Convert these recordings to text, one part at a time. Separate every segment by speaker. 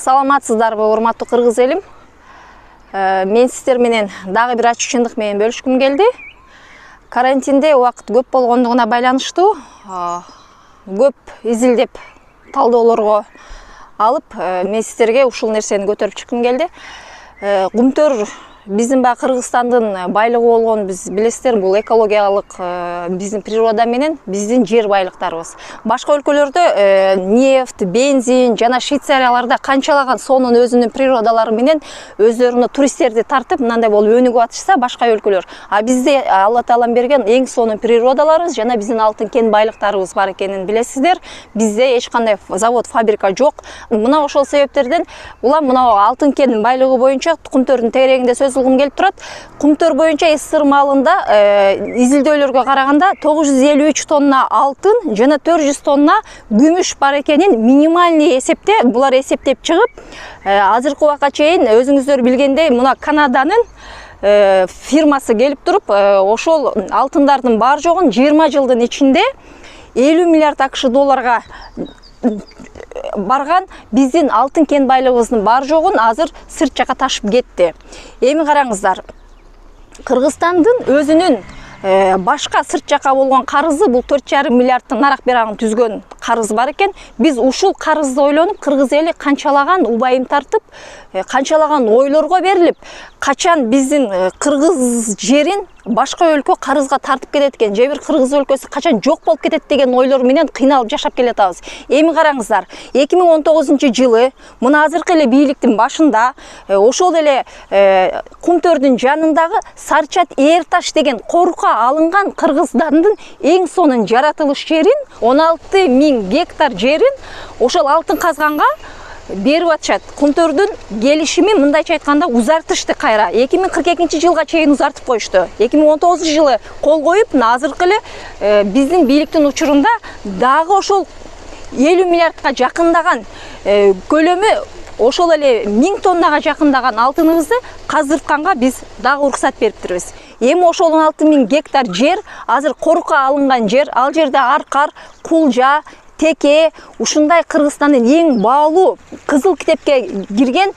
Speaker 1: Саламатсыздарбы, урматтуу кыргыз элим. Мен сиздер менен дагы бир ачуу чындык менен бөлүшкүм келди. Карантинде убакыт көп болгондугуна байланыштуу көп изилдеп талдоолорго алып, мен сиздерге ушул нерсени көтөрүп чыккым келди. Кумтөр биздин баягы Кыргызстандын байлыгы болгон, биз билесиздер, бул экологиялык биздин природа менен биздин жер байлыктарыбыз. Башка өлкөлөрдө нефть, бензин жана Швейцарияларда канчалаган сонун өзүнүн природалары менен өздөрүнө туристтерди тартып, мындай болуп өнүгүп атышса башка өлкөлөр. А бизде Алла Таалам берген эң сонун природаларыбыз жана биздин алтын кен байлыктарыбыз бар экенин билесиздер. Бизде эч кандай завод, фабрика жок. Мына ошол себептерден улам мына алтын кен байлыгы боюнча Кумтөрдүн тегерегинде сөз кылгым келип турат. Кумтөр боюнча СССР маалында изилдөөлөргө караганда 953 тонна алтын жана 400 тонна күмүш бар экенин минимальный эсепте булар эсептеп чыгып, азыркы убакка чейин өзүңүздөр билгендей, мына Канаданын фирмасы келип туруп, ошол алтындардын бар жогун 20 жылдын ичинде 50 миллиард АКШ долларга барган биздин алтын кен байлыгыбыздын бар жогун азыр сырт жака ташып кетти. Эми караңыздар, Кыргызстандын өзүнүн башка сырт жака болгон карызы бул 4,5 миллиардтын нарак берагын түзгөн карыз бар экен. Биз ушул карызды ойлонуп, кыргыз эли канчалаган убайым тартып, канчалаган ойлорго берилип, качан биздин кыргыз жерин башка өлкө карызга тартып кетет экен, же бир кыргыз өлкөсү качан жок болуп кетет деген ойлор менен кыйналып жашап келатабыз. Эми караңыздар, 2019-жылы мына азыркы эле бийликтин башында ошол эле Кумтөрдүн жанындагы Сарчат Эрташ деген корукка алынган Кыргыздандын эң сонун жаратылыш жерин, 16.000 гектар жерин ошол алтын казганга берип атышат. Кумтөрдүн келишими мындайча айтканда узартышты кайра. 2042-жылга чейин узартып коюшту. 2019-жылы кол коюп, азыркы эле биздин бийликтин учурунда дагы ошол 50 миллиардка жакындаган көлөмү, ошол эле 1000 тоннага жакындаган алтыныбызды каздыртканга биз дагы уруксат бериптирбиз. Эми ошол 16.000 гектар жер азыр корукка алынган жер. Ал жерде аркар, кулжа, теке, ушундай Кыргызстандын эң баалуу кызыл китепке кирген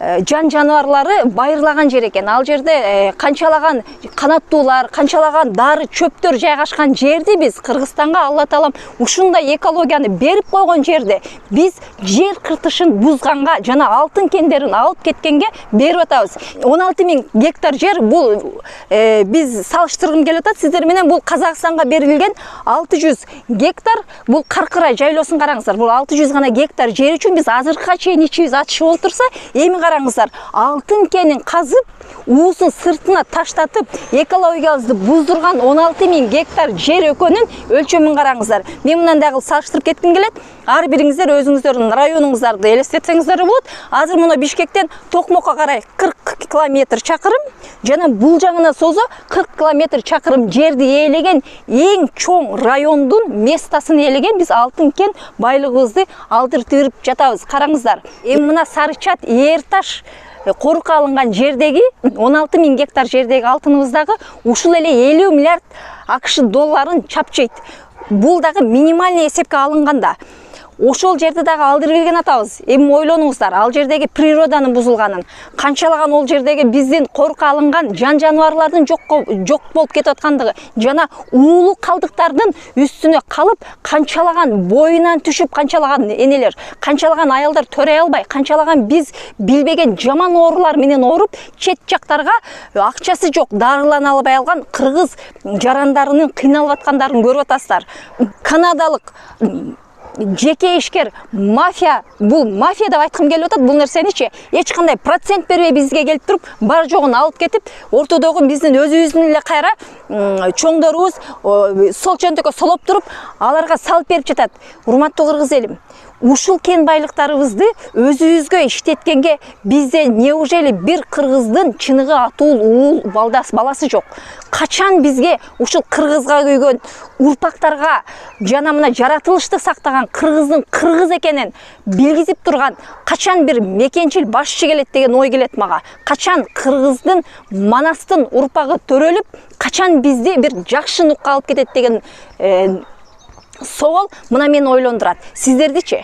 Speaker 1: жан жаныбарлары байырлаган жер экен. Ал жерде канчалаган канаттуулар, канчалаган дары чөптөр жайгашкан жерди биз Кыргызстанга Алла Таалам ушундай экологияны берип койгон жерде биз жер кыртышын бузганга жана алтын кендерин алып кеткенге берип атабыз. 16.000 гектар жер, бул биз салыштыргым келип атат сиздер менен, бул Казакстанга берилген 600 гектар, бул Каркыра жайлоосун караңыздар. Бул 600 гана гектар жер үчүн биз азыркыга чейин ичибиз ачышып олтурса, эми караңыздар, алтын кенин казып, уусун сыртына таштатып, экологиябызды буздурган 16.000 гектар жер экөнүн өлчөмүн караңыздар. Мен мындан дагы салыштырып кетким келет. Ар бириңиздер өзүңүздөрдүн районуңуздарды элестетсеңиздер болот. Азыр мына Бишкектен Токмокко карай 40 километр чакырым, жана бул жагына созо 40 километр чакырым жерди ээлеген эң чоң райондун местасын ээлеген биз алтын кен байлыгыбызды алдыртып жатабыз. Караңыздар, эми мына Сарчат Эрташ корукка алынган жердеги 16.000 гектар жердеги алтыныбыздагы ушул эле 50 миллиард АКШ долларын чапчыйт. Бул дагы минимальный эсепке алынганда. Ошол жерди дагы алдырып берген атабыз. Эми ойлонуңуздар, ал жердеги природанын бузулганын, канчалаган ол жердеги биздин корукка алынган жан жаныбарлардын жок болуп кетип аткандыгы, жана уулуу калдыктардын үстүнө калып, канчалаган боюнан түшүп, канчалаган энелер, канчалаган аялдар төрөй албай, канчалаган биз билбеген жаман оорулар менен ооруп, чет жактарга акчасы жок, дарылана албай алган кыргыз жарандарынын кыйналып аткандарын көрүп атасыздар. Канадалык жеке ишкер мафия, бул мафия деп айткым келип атат. Бул нерсеничи эч кандай процент бербей бизге келип туруп, бар жогун алып кетип, ортодогу биздин өзүбүздүн эле кайра чоңдорубуз сол чөнтөккө солоп туруп, аларга салып берип жатат. Урматтуу кыргыз элим, ушул кен байлыктарыбызды өзүбүзгө иштеткенге бизде неужели бир кыргыздын чыныгы атуул уул баласы жок? Качан бизге ушул кыргызга күйгөн урпактарга жана мына жаратылышты сактаган кыргыздын кыргыз экенин билгизип турган качан бир мекенчил башчы келет деген ой келет мага? Качан кыргыздын манастын урпагы төрөлүп, качан бизди бир жакшы нукка алып кетет деген соол мына мени ойлондурат. Сиздердичи?